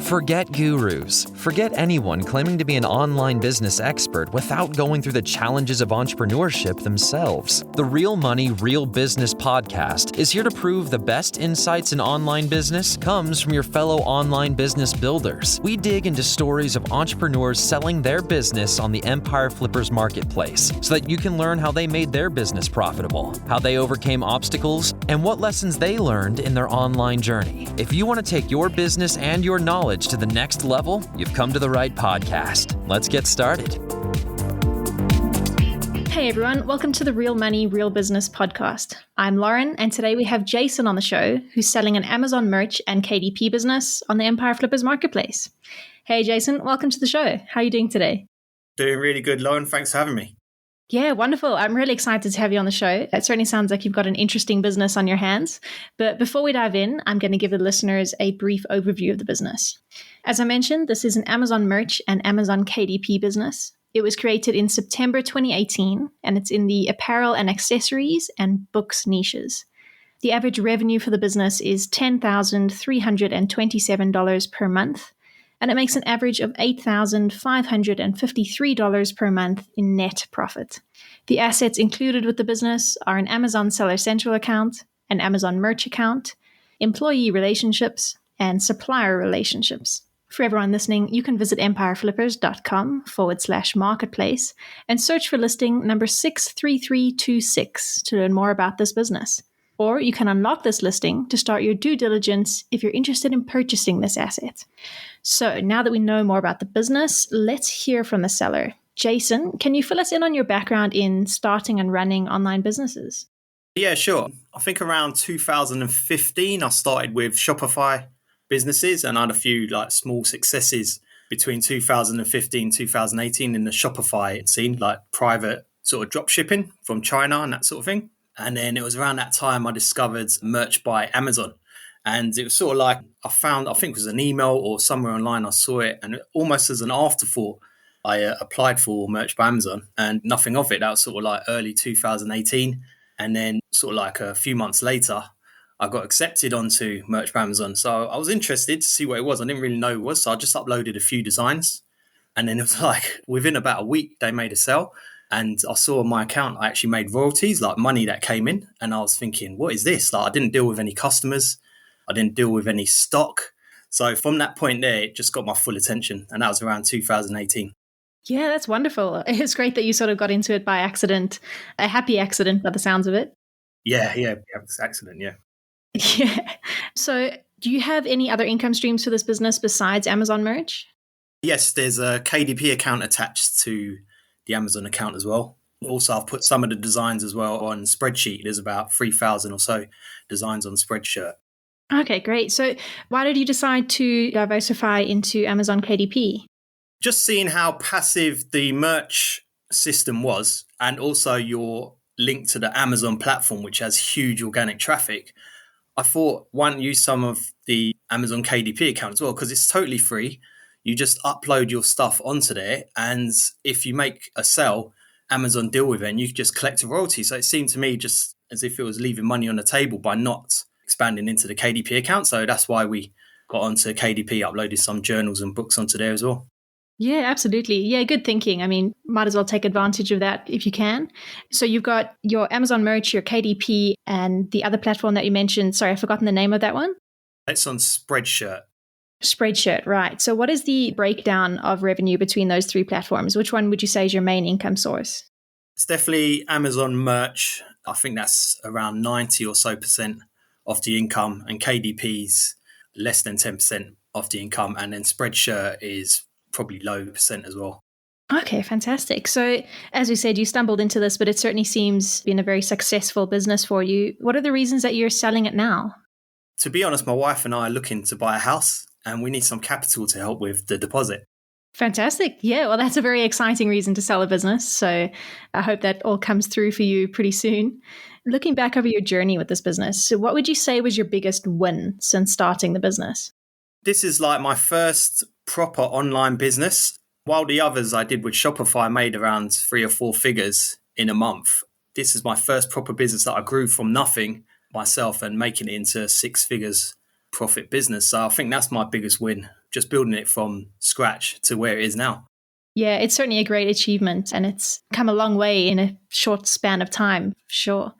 Forget gurus. Forget anyone claiming to be an online business expert without going through the challenges of entrepreneurship themselves. The Real Money, Real Business podcast is here to prove the best insights in online business comes from your fellow online business builders. We dig into stories of entrepreneurs selling their business on the Empire Flippers marketplace so that you can learn how they made their business profitable, how they overcame obstacles, and what lessons they learned in their online journey. If you want to take your business and your knowledge to the next level, you've come to the right podcast. Let's get started. Hey everyone, welcome to the Real Money, Real Business podcast. I'm Lauren, and today we have Jason on the show, who's selling an Amazon merch and KDP business on the Empire Flippers marketplace. Hey Jason, welcome to the show. How are you doing today? Doing really good, Lauren. Thanks for having me. Yeah, wonderful. I'm really excited to have you on the show. It certainly sounds like you've got an interesting business on your hands. But before we dive in, I'm going to give the listeners a brief overview of the business. As I mentioned, this is an Amazon merch and Amazon KDP business. It was created in September 2018, and it's in the apparel and accessories and books niches. The average revenue for the business is $10,327 per month, and it makes an average of $8,553 per month in net profit. The assets included with the business are an Amazon Seller Central account, an Amazon Merch account, employee relationships, and supplier relationships. For everyone listening, you can visit empireflippers.com/marketplace and search for listing number 63326 to learn more about this business. Or you can unlock this listing to start your due diligence if you're interested in purchasing this asset. So now that we know more about the business, let's hear from the seller. Jason, can you fill us in on your background in starting and running online businesses? Yeah, sure. I think around 2015, I started with Shopify businesses, and I had a few small successes between 2015, 2018 in the Shopify scene, like private sort of drop shipping from China and that sort of thing. And then it was around that time I discovered Merch by Amazon. And it was sort of like I think it was an email or somewhere online, I saw it. And almost as an afterthought, I applied for Merch by Amazon and nothing of it. That was sort of like early 2018. And then sort of like a few months later, I got accepted onto Merch by Amazon. So I was interested to see what it was. I didn't really know what it was. So I just uploaded a few designs. And then it was like within about a week, they made a sale. And I saw on my account, I actually made royalties, like money that came in. And I was thinking, what is this? Like, I didn't deal with any customers. I didn't deal with any stock. So from that point there, it just got my full attention. And that was around 2018. Yeah, that's wonderful. It's great that you sort of got into it by accident, a happy accident by the sounds of it. Yeah, it's accident, yeah. Yeah. So do you have any other income streams for this business besides Amazon Merch? Yes, there's a KDP account attached to the Amazon account as well. Also, I've put some of the designs as well on Spreadsheet. There's about 3,000 or so designs on Spreadshirt. Okay, great. So why did you decide to diversify into Amazon KDP? Just seeing how passive the merch system was, and also your link to the Amazon platform, which has huge organic traffic, I thought, why don't you use some of the Amazon KDP account as well? Because it's totally free. You just upload your stuff onto there, and if you make a sale, Amazon deal with it, and you just collect a royalty. So it seemed to me just as if it was leaving money on the table by not expanding into the KDP account. So that's why we got onto KDP, uploaded some journals and books onto there as well. Yeah, absolutely. Yeah, good thinking. I mean, might as well take advantage of that if you can. So you've got your Amazon Merch, your KDP, and the other platform that you mentioned. Sorry, I've forgotten the name of that one. It's on Spreadshirt. Spreadshirt, right. So what is the breakdown of revenue between those three platforms? Which one would you say is your main income source? It's definitely Amazon Merch. I think that's around 90 or so % of the income, and KDP's less than 10% of the income. And then Spreadshirt is probably low % as well. Okay, fantastic. So as we said, you stumbled into this, but it certainly seems been a very successful business for you. What are the reasons that you're selling it now? To be honest, my wife and I are looking to buy a house, and we need some capital to help with the deposit. Fantastic. Yeah, well, that's a very exciting reason to sell a business. So I hope that all comes through for you pretty soon. Looking back over your journey with this business, so what would you say was your biggest win since starting the business? This is like my first proper online business. While the others I did with Shopify made around 3 or 4 figures in a month, this is my first proper business that I grew from nothing myself and making it into 6 figures profit business. So I think that's my biggest win, just building it from scratch to where it is now. Yeah, it's certainly a great achievement and it's come a long way in a short span of time, sure.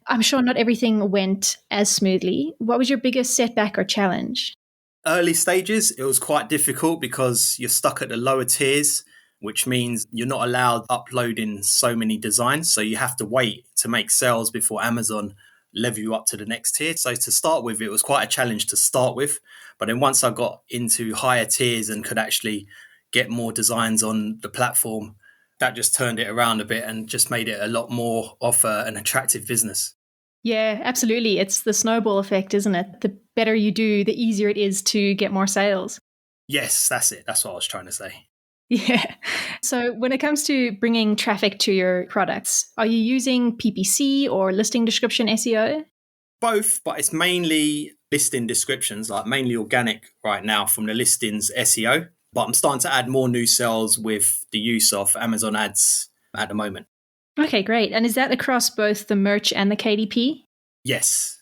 I'm sure not everything went as smoothly. What was your biggest setback or challenge? Early stages, it was quite difficult because you're stuck at the lower tiers, which means you're not allowed uploading so many designs. So you have to wait to make sales before Amazon level you up to the next tier. So to start with, it was quite a challenge to start with. But then once I got into higher tiers and could actually get more designs on the platform, that just turned it around a bit and just made it a lot more of an attractive business. Yeah, absolutely. It's the snowball effect, isn't it? The better you do, the easier it is to get more sales. Yes, that's it. That's what I was trying to say. Yeah. So when it comes to bringing traffic to your products, are you using PPC or listing description SEO? Both, but it's mainly listing descriptions, like mainly organic right now from the listings SEO. But I'm starting to add more new sales with the use of Amazon ads at the moment. Okay, great. And is that across both the merch and the KDP? Yes.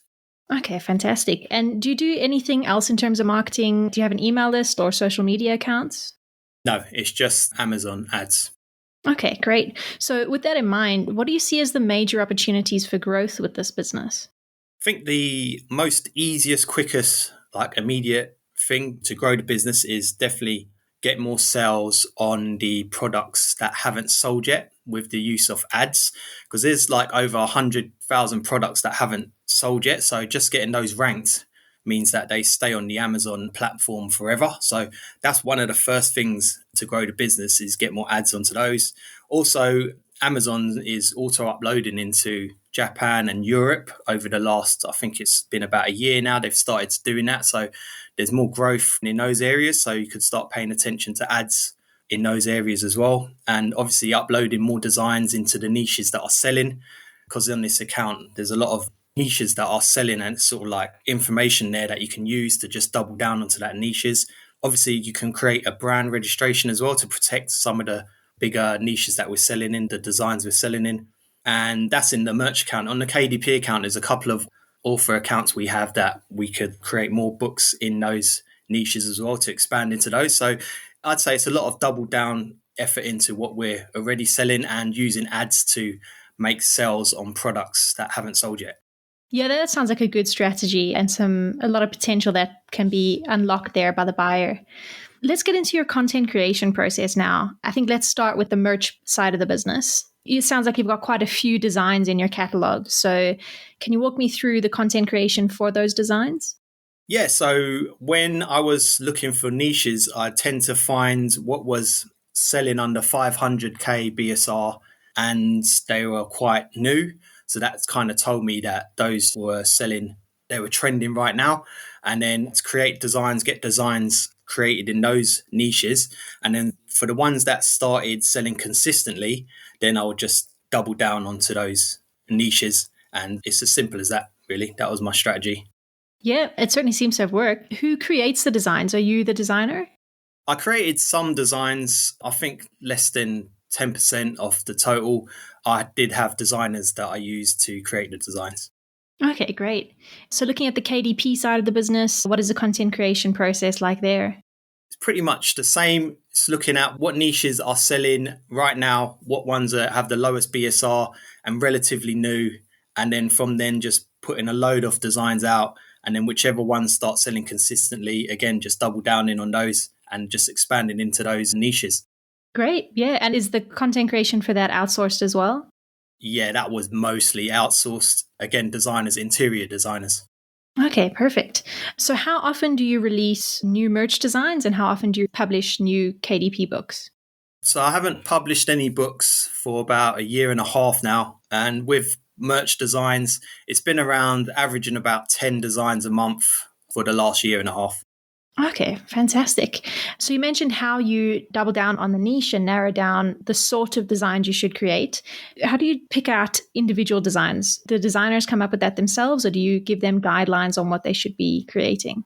Okay, fantastic. And do you do anything else in terms of marketing? Do you have an email list or social media accounts? No, it's just Amazon ads. Okay, great. So with that in mind, what do you see as the major opportunities for growth with this business? I think the most easiest, quickest, like immediate thing to grow the business is definitely get more sales on the products that haven't sold yet with the use of ads, because there's like over 100,000 products that haven't sold yet. So just getting those ranked means that they stay on the Amazon platform forever. So that's one of the first things to grow the business is get more ads onto those. Also, Amazon is auto uploading into Japan and Europe over the last, I think it's been about a year now. They've started doing that. So there's more growth in those areas. So you could start paying attention to ads in those areas as well. And obviously uploading more designs into the niches that are selling, because on this account, there's a lot of niches that are selling and it's sort of like information there that you can use to just double down onto that niches. Obviously, you can create a brand registration as well to protect some of the bigger niches that we're selling in, the designs we're selling in. And that's in the merch account. On the KDP account, there's a couple of author accounts we have that we could create more books in those niches as well to expand into those. So I'd say it's a lot of double down effort into what we're already selling and using ads to make sales on products that haven't sold yet. Yeah, that sounds like a good strategy and a lot of potential that can be unlocked there by the buyer. Let's get into your content creation process now. I think let's start with the merch side of the business. It sounds like you've got quite a few designs in your catalog. So can you walk me through the content creation for those designs? Yeah, so when I was looking for niches, I tend to find what was selling under 500k BSR and they were quite new. So that's kind of told me that those were selling, they were trending right now. And then to create designs, get designs created in those niches. And then for the ones that started selling consistently, then I would just double down onto those niches. And it's as simple as that, really. That was my strategy. Yeah, it certainly seems to have worked. Who creates the designs? Are you the designer? I created some designs, I think less than 10% of the total. I did have designers that I used to create the designs. Okay, great. So looking at the KDP side of the business, what is the content creation process like there? It's pretty much the same. It's looking at what niches are selling right now, what ones have the lowest BSR and relatively new. And then from then just putting a load of designs out. And then whichever ones start selling consistently, again, just double down in on those and just expanding into those niches. Great. Yeah. And is the content creation for that outsourced as well? Yeah, that was mostly outsourced. Again, designers, interior designers. Okay, perfect. So how often do you release new merch designs and how often do you publish new KDP books? So I haven't published any books for about a year and a half now. And with merch designs, it's been around averaging about 10 designs a month for the last year and a half. Okay, fantastic. So you mentioned how you double down on the niche and narrow down the sort of designs you should create. How do you pick out individual designs? Do designers come up with that themselves or do you give them guidelines on what they should be creating?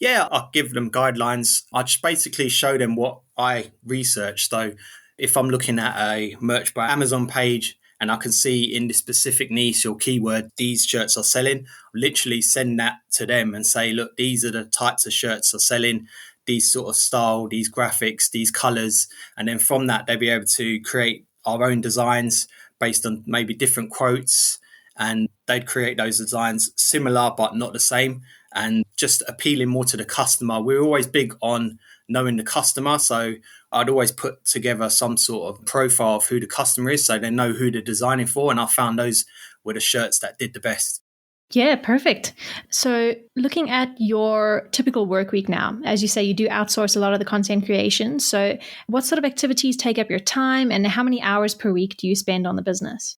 Yeah, I'll give them guidelines. I just basically show them what I researched. So if I'm looking at a merch by Amazon page and I can see in this specific niche or keyword, these shirts are selling, literally send that to them and say, look, these are the types of shirts are selling, these sort of style, these graphics, these colors. And then from that, they'll be able to create our own designs based on maybe different quotes. And they'd create those designs similar, but not the same, and just appealing more to the customer. We're always big on knowing the customer. So I'd always put together some sort of profile of who the customer is so they know who they're designing for. And I found those were the shirts that did the best. Yeah, perfect. So looking at your typical work week now, as you say, you do outsource a lot of the content creation. So what sort of activities take up your time and how many hours per week do you spend on the business?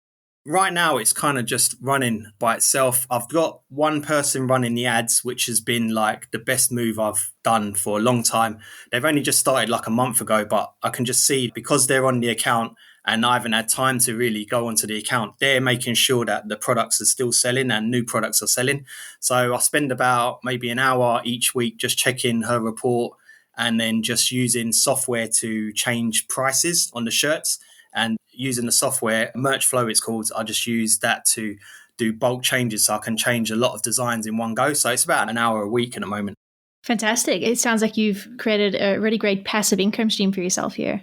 Right now, it's kind of just running by itself. I've got one person running the ads, which has been like the best move I've done for a long time. They've only just started like a month ago, but I can just see because they're on the account and I haven't had time to really go onto the account, they're making sure that the products are still selling and new products are selling. So I spend about maybe an hour each week just checking her report and then just using software to change prices on the shirts. And using the software, Merch Flow it's called, I just use that to do bulk changes so I can change a lot of designs in one go. So it's about an hour a week at the moment. Fantastic. It sounds like you've created a really great passive income stream for yourself here.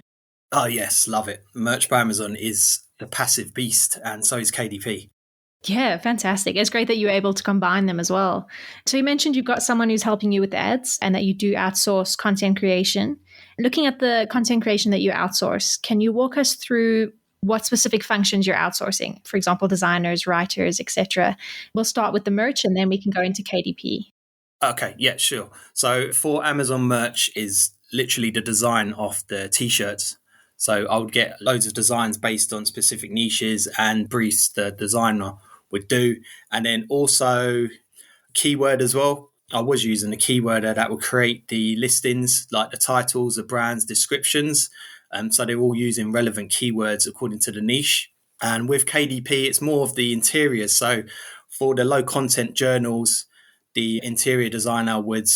Oh, yes, love it. Merch by Amazon is the passive beast, and so is KDP. Yeah, fantastic. It's great that you're able to combine them as well. So you mentioned you've got someone who's helping you with the ads and that you do outsource content creation. Looking at the content creation that you outsource, can you walk us through what specific functions you're outsourcing? For example, designers, writers, etc. We'll start with the merch and then we can go into KDP. Okay, yeah, sure. So for Amazon merch is literally the design of the t-shirts. So I would get loads of designs based on specific niches and briefs the designer would do. And then also keyword as well. I was using a keyworder that would create the listings, like the titles, the brands, descriptions. So they're all using relevant keywords according to the niche. And with KDP, it's more of the interiors. So for the low content journals, the interior designer would,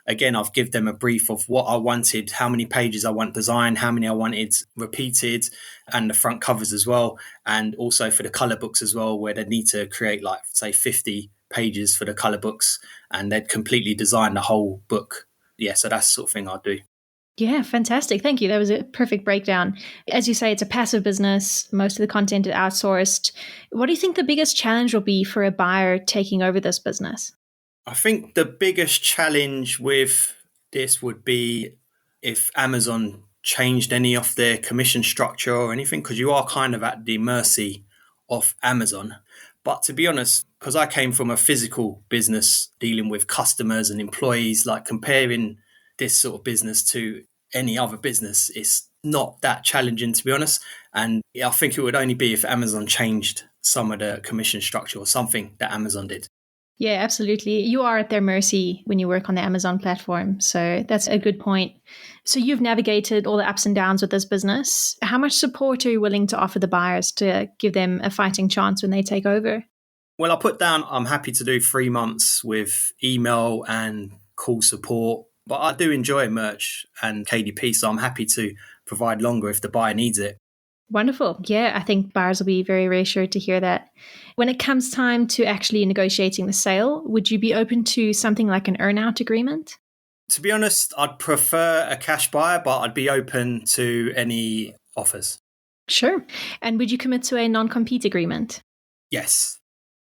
again, I've give them a brief of what I wanted, how many pages I want designed, how many I wanted repeated, and the front covers as well. And also for the color books as well, where they need to create like, say, 50 pages for the color books, and they'd completely design the whole book. Yeah, so that's the sort of thing I'd do. Yeah, fantastic. Thank you. That was a perfect breakdown. As you say, it's a passive business. Most of the content is outsourced. What do you think the biggest challenge will be for a buyer taking over this business? I think the biggest challenge with this would be if Amazon changed any of their commission structure or anything, because you are kind of at the mercy of Amazon. But to be honest, because I came from a physical business dealing with customers and employees, like comparing this sort of business to any other business, it's not that challenging, to be honest. And I think it would only be if Amazon changed some of the commission structure or something that Amazon did. Yeah, absolutely. You are at their mercy when you work on the Amazon platform. So that's a good point. So you've navigated all the ups and downs with this business. How much support are you willing to offer the buyers to give them a fighting chance when they take over? Well, I put down I'm happy to do 3 months with email and call support. But I do enjoy merch and KDP, so I'm happy to provide longer if the buyer needs it. Wonderful. Yeah, I think buyers will be very reassured to hear that. When it comes time to actually negotiating the sale, would you be open to something like an earn-out agreement? To be honest, I'd prefer a cash buyer, but I'd be open to any offers. Sure. And would you commit to a non-compete agreement? Yes.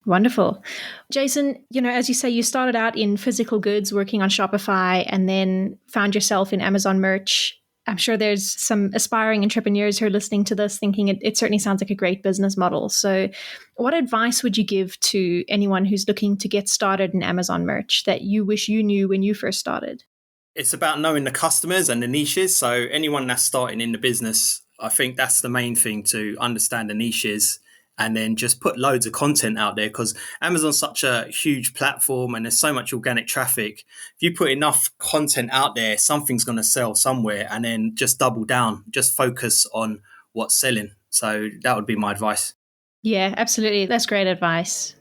Wonderful. Jason, as you say, you started out in physical goods working on Shopify and then found yourself in Amazon merch. I'm sure there's some aspiring entrepreneurs who are listening to this thinking it certainly sounds like a great business model. So what advice would you give to anyone who's looking to get started in Amazon merch that you wish you knew when you first started? It's about knowing the customers and the niches. So anyone that's starting in the business, I think that's the main thing, to understand the niches and then just put loads of content out there, because Amazon's such a huge platform and there's so much organic traffic. If you put enough content out there, something's going to sell somewhere, and then just double down, just focus on what's selling. So that would be my advice. Yeah, absolutely. That's great advice.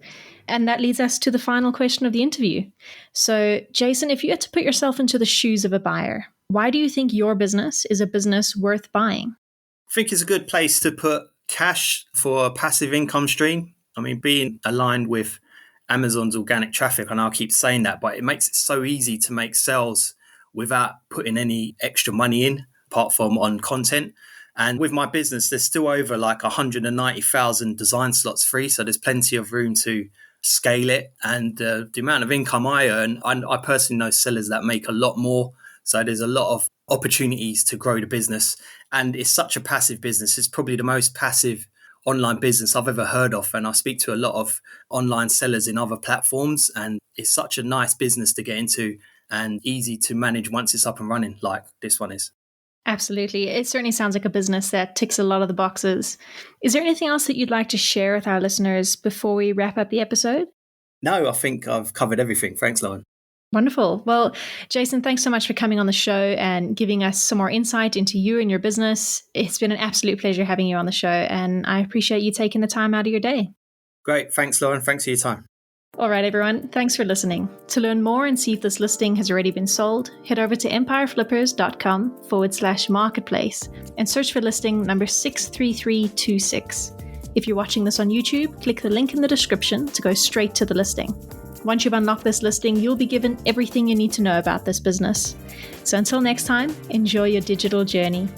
And that leads us to the final question of the interview. So, Jason, if you had to put yourself into the shoes of a buyer, why do you think your business is a business worth buying? I think it's a good place to put Cash for a passive income stream. I mean, being aligned with Amazon's organic traffic, I know I keep saying that, but it makes it so easy to make sales without putting any extra money in, apart from on content. And with my business, there's still over like 190,000 design slots free. So there's plenty of room to scale it. And the amount of income I earn, I personally know sellers that make a lot more. So there's a lot of opportunities to grow the business. And it's such a passive business. It's probably the most passive online business I've ever heard of. And I speak to a lot of online sellers in other platforms. And it's such a nice business to get into and easy to manage once it's up and running, like this one is. Absolutely. It certainly sounds like a business that ticks a lot of the boxes. Is there anything else that you'd like to share with our listeners before we wrap up the episode? No, I think I've covered everything. Thanks, Lauren. Wonderful. Well, Jason, thanks so much for coming on the show and giving us some more insight into you and your business. It's been an absolute pleasure having you on the show, and I appreciate you taking the time out of your day. Great. Thanks, Lauren. Thanks for your time. All right, everyone. Thanks for listening. To learn more and see if this listing has already been sold, head over to empireflippers.com/marketplace and search for listing number 63326. If you're watching this on YouTube, click the link in the description to go straight to the listing. Once you've unlocked this listing, you'll be given everything you need to know about this business. So until next time, enjoy your digital journey.